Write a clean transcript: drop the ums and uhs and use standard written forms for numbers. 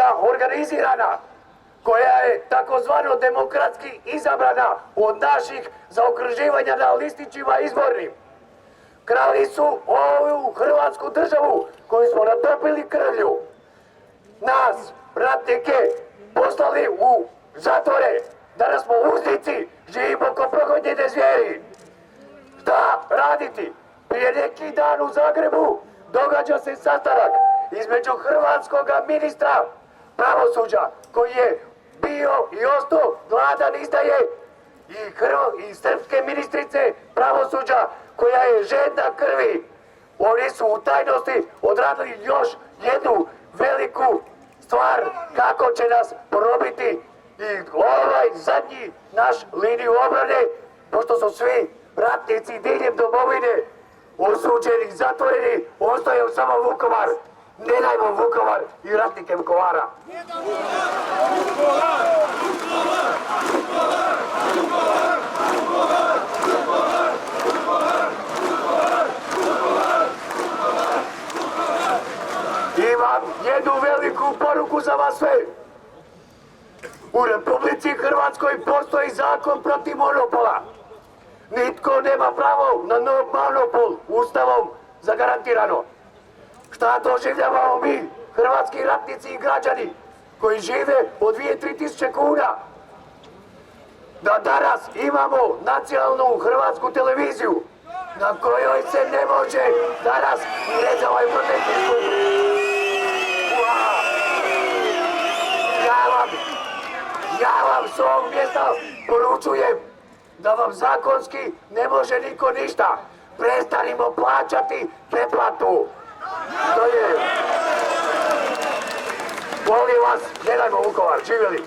koja organizirana, koja je takozvano demokratski izabrana od naših zaokruživanja na listićima izbornim. Krali su ovu Hrvatsku državu koju smo natopili krvlju. Nas, ratnike, poslali u zatvore. Danas smo uznici, živimo ko progonjene zvijeri. Šta raditi? Prije neki dan u Zagrebu događa se sastanak između hrvatskog ministra pravosuđa koji je bio i ostao gladan izdaje i srpske ministrice pravosuđa koja je žedna krvi. Oni su u tajnosti odradili još jednu veliku stvar kako će nas porobiti i ovaj zadnji naš liniju obrane, pošto su svi ratnici diljem domovine osuđeni, zatvoreni, ostaju samo Vukovar. Ne dajmo Vukovar i ratnike Vukovara. Imam jednu veliku poruku za vas sve. U Republici Hrvatskoj postoji zakon protiv monopola. Nitko nema pravo na monopol, ustavom zagarantirano. Šta doživljavamo mi, hrvatski ratnici i građani, koji žive od 2-3 tisuće kuna? Da danas imamo nacionalnu hrvatsku televiziju, na kojoj se ne može danas reći ovaj protekli. Ja vam s ovog mjesta poručujem da vam zakonski ne može niko ništa. Prestanimo plaćati pretplatu. To je... Molim vas, ne dajmo Vukovar, živjeli!